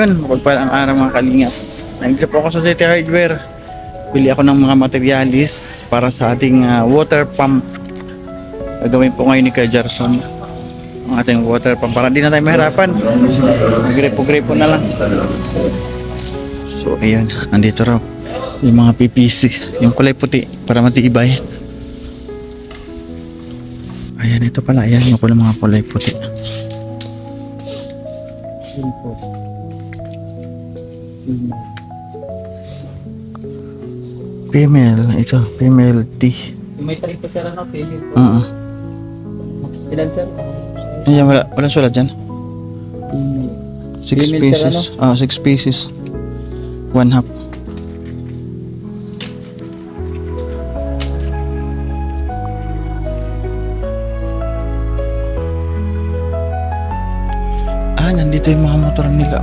Ayun, mapagpalang araw mga kalingap. Nandito po ako sa City Hardware. Bili ako ng mga materialis para sa ating water pump. Gagawin po ngayon ni Kuya Gerson ang ating water pump para di na tayo mahirapan. Magrepo-grepo na lang. So ayun, nandito raw yung mga PPC, yung kulay puti para matibay. Ayan, ito pala. Ayan yung mga kulay puti. Female, ito, female T. May tarik pa sir, ano? Ilan sir? Ayan, walang sulat dyan. 6 Female, pieces. sir, 6 pieces. 1 half. Nandito yung mga motor nila.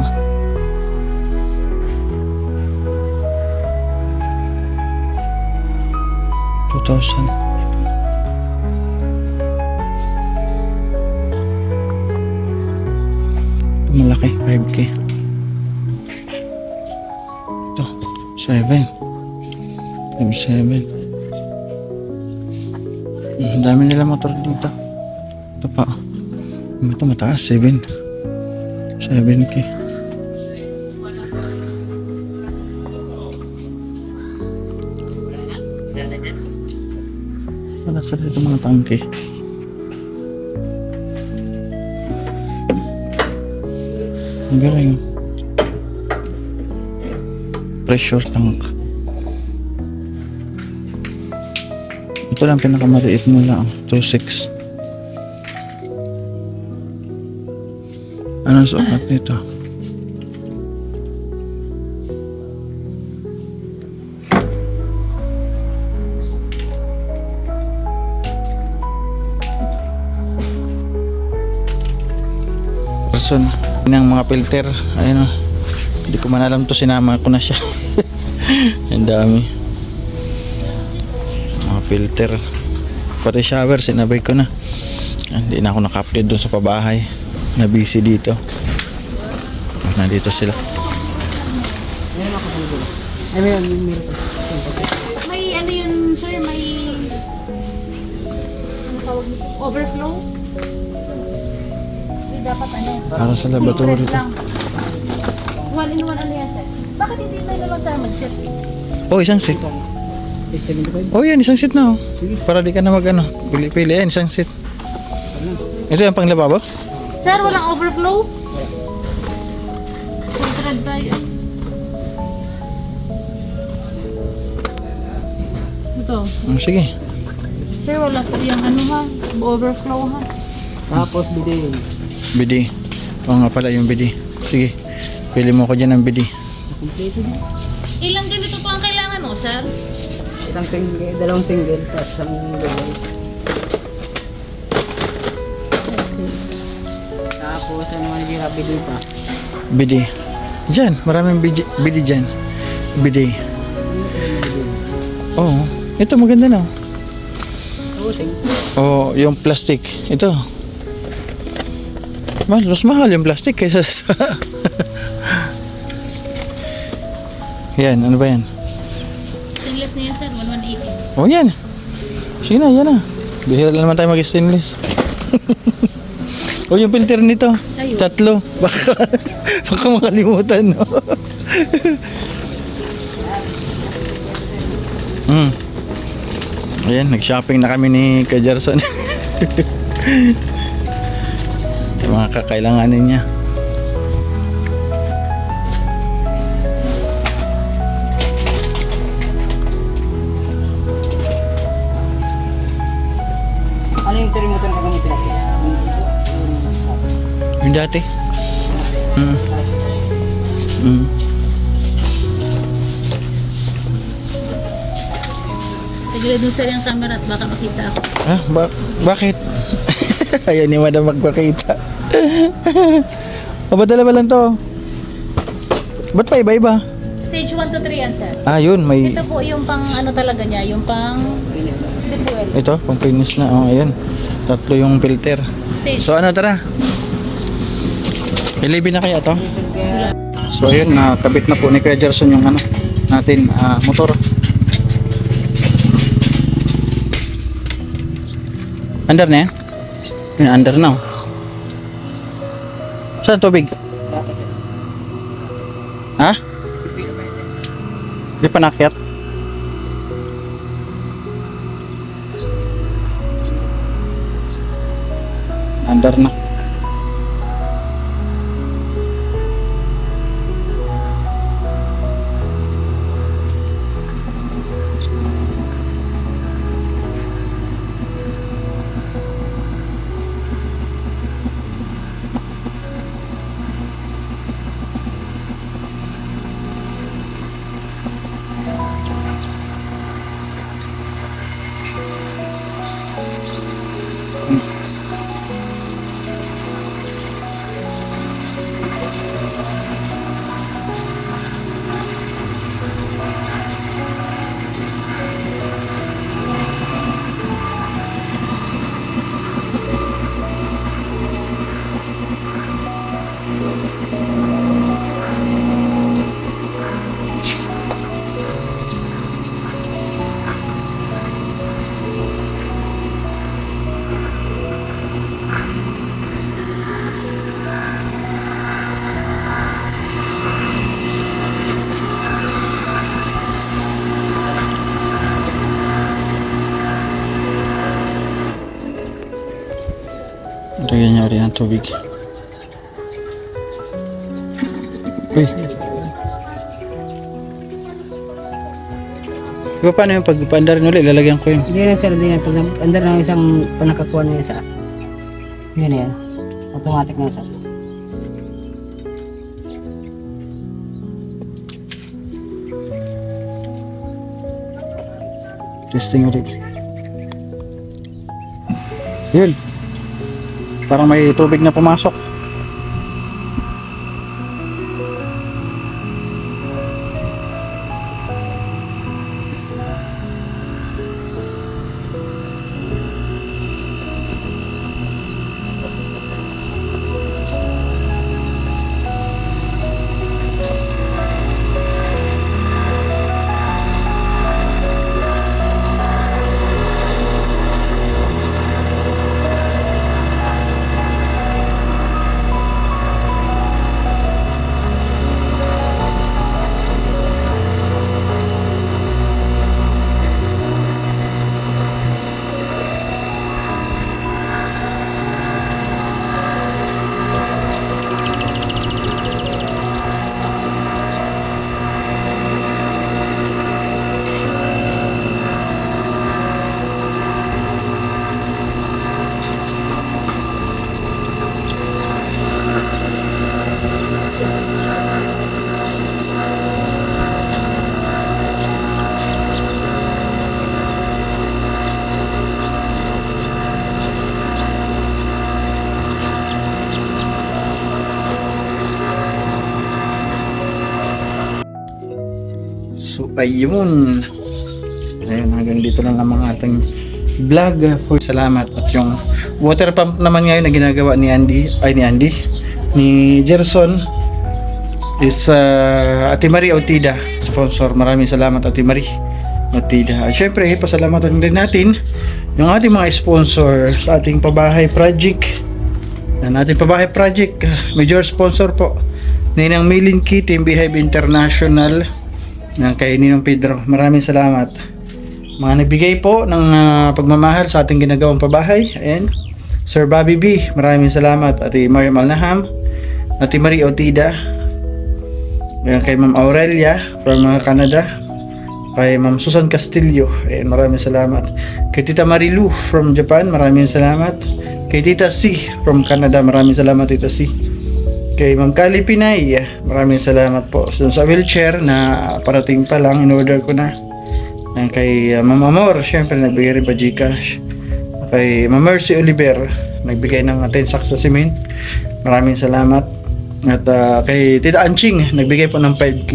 2,000. Ito malaki, 5K. Ito, 7. 7. Ang dami nila motor dito. Ito pa. Ito mataas, 7K. Wala sa dito mga tangke. Ang galing. Pressure tank. Ito lang pinakamaliit mo lang. 2.6. Anong sukat nito? Person ng mga filter. Ayun o. Hindi ko man alam to, sinama ko na siya. Ang dami. Mga filter. Pati shower, sinabay ko na. Hindi na ako naka-update doon sa pabahay. Na busy dito. Nandito sila. May ano yun sir, may ano tawag nito? Overflow? Hindi dapat ano? Para sa laboratory Red to. lang. 1-in-1 ano yan sir? Bakit hindi tayo naman sa mag-set? Oh, isang set. Oh, yan, isang set na. Oh. Para di ka na mag-ano. Pili-pili yan, isang set. Ito yung pang lababo? Sir, walang overflow? Red tayo. Ito. Sige. Sir, wala po yung ano ha? Overflow ha? Tapos bidin. BD. Oo nga pala yung BD. Sige. Pili mo ko dyan ng BD. Kompleto na. Ilang ganito po ang kailangan mo, sir? Isang single, dalawang single, tapos isang double. Tapos ano man yung bidin pa? BD. Dyan. Maraming BD dyan. BD. Oo. Ito maganda na. Oo, single. Oh, yung plastic. Ito. Mas mahal yung plastic kaysa sa... Yan, ano ba yan? Stainless na yan, sir. 1180. Oh, yan. Sige na, yan na. Bihira lang naman tayo mag-stainless. Oh, yung filter nito. Ayun. 3. Baka makalimutan, no? Ayan, nag-shopping na kami ni Kuya Gerson. Yung mga kakailanganin niya. Ano yung sir motor na gamitin natin? Yung dati. Tigil dun sir yung camera at baka makita ako. Bakit? Ayaw ni madam magpakita. Mabadala ba lang to? Ba't pa iba-iba? Stage 1 to 3 yan, sir. Yun, may... Ito po yung pang ano talaga niya, yung pang defuel. Ito, pang finish na. Oh, ayun. 3 yung filter. Stage. So ano, tara. 11 na kaya to? So So ayun, nakabit na po ni Kuya Gerson yung natin motor. Under na yan? Yun, under na. Saan tubig? Ha? Di pa nakyat? Under na. Lagyan niya rin ng tubig. Uy. Diba paano yung pag-paandar ulit? Lalagyan ko yun. Hindi na sir, hindi na. Pag under ng isang panakakuha na isa. Yan yan. Automatic na sir. Testing ulit. Yun. Parang may tubig na pumasok. So ayun. Ayun, hanggang dito lang ang mga ating vlog for salamat. At yung water pump naman ngayon na ginagawa ni ni Gerson is Ate Marie Autida sponsor. Maraming salamat Ate Marie Autida. At syempre pasalamatan din natin yung ating mga sponsor sa ating pabahay project. Major sponsor po Ninang Milin Key, Team Beehive International, na kay Ninong Pedro. Maraming salamat. Mga nagbigay po ng pagmamahal sa ating ginagawang pabahay. Ayan. Sir Bobby B, maraming salamat. Ate Mariam Alnaham, Ate Marie Autida, ayan, kay Ma'am Aurelia from Canada, kay Ma'am Susan Castillo, ayan, maraming salamat. Kay Tita Marilu from Japan, maraming salamat. Kay Tita C from Canada, maraming salamat Tita C. Kay Ma'am Kali Pinay, maraming salamat po. So, sa wheelchair na parating pa lang, in-order ko na. And kay Ma'am Amor, syempre nagbigay rin pa Gcash. Kay Ma'am Mercy Oliver, nagbigay ng 10 sacks sa cement. Maraming salamat. At kay Tita Anching, nagbigay po ng 5K.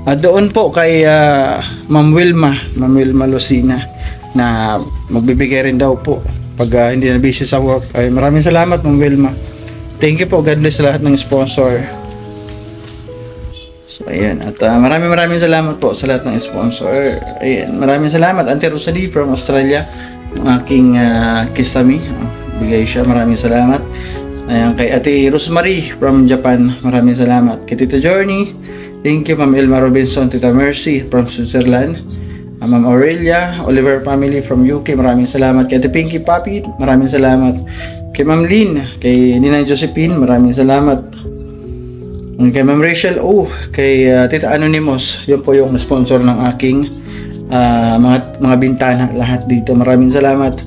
At doon po kay Ma'am Wilma Lucina, na magbibigay rin daw po pag hindi na busy sa work. Ay, maraming salamat Ma'am Wilma. Thank you po. God bless sa lahat ng sponsor. So ayan, at maraming salamat po sa lahat ng sponsor. Ayan, maraming salamat Auntie Rosalie from Australia, ang aking kisami. Bigay siya, maraming salamat. Ayan, kay Ate Rosemary from Japan, maraming salamat. Kay Tita Journey, thank you. Ma'am Elma Robinson, Tita Mercy from Switzerland, Ma'am Aurelia, Oliver family from UK, maraming salamat. Kay Ate Pinky Papi, maraming salamat. Kay Ma'am Lynn, kay Ninang Josephine, maraming salamat. Kay Ma'am Rachel kay Tita Anonymous, yun po yung sponsor ng aking mga bintana lahat dito. Maraming salamat.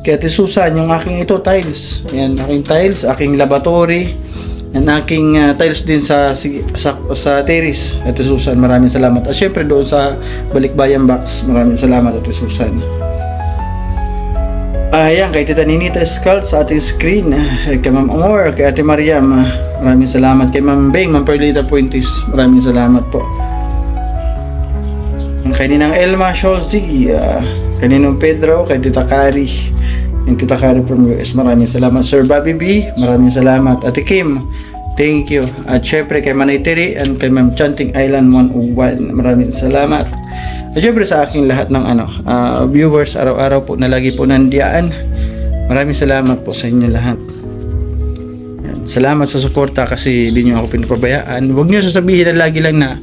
Kay Ate Susan, yung aking tiles. Ayan, aking tiles, aking laboratory, and aking tiles din sa terrace. Ate Susan, maraming salamat. At syempre doon sa Balikbayan Box, maraming salamat Ate Susan. Ayan, kay Tita Ninita Scald sa ating screen, kay Ma'am Amor, kay Ate Mariam, maraming salamat. Kay Ma'am Beng, Ma'am Perlita Puentes, maraming salamat po. Kay Ninang Elma Shozi, kay Ninong Pedro, kay Tita Kari, yung Tita Kari from US, maraming salamat. Sir Bobby B, maraming salamat. Ate Kim, thank you. At syempre kay Manay Terry and kay Ma'am Chanting Island 101, maraming salamat. At syempre sa aking lahat ng viewers araw-araw po na lagi po nandiyan, maraming salamat po sa inyo lahat. Yan. Salamat sa suporta kasi hindi nyo ako pinapabayaan. Huwag nyo sasabihin na lagi lang na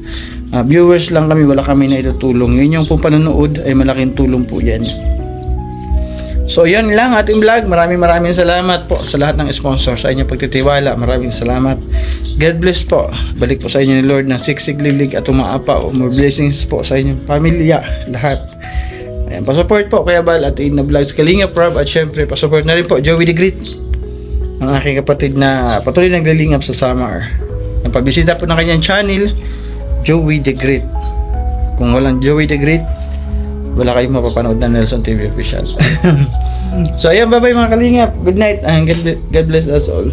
viewers lang kami, wala kami na itutulong. Yun yung pong panonood ay malaking tulong po yan. So yan lang ating vlog. Maraming salamat po sa lahat ng sponsor, sa inyong pagtitiwala. Maraming salamat. God bless po. Balik po sa inyo ni Lord ng siksik lilig at umaapa. More blessings po sa inyong pamilya lahat. Ayan, pasupport po Kuya Bal at Ina Vlogs Kalinga Prab, at syempre pasupport na rin po Joey the Great, ang aking kapatid na patuloy naglilingap sa summer. Napabisita po ng kanyang channel, Joey the Great. Kung walang Joey the Great, wala kayong mapapanood na Nelson TV Official. So ayan, bye bye mga kalingap. Good night and God bless us all.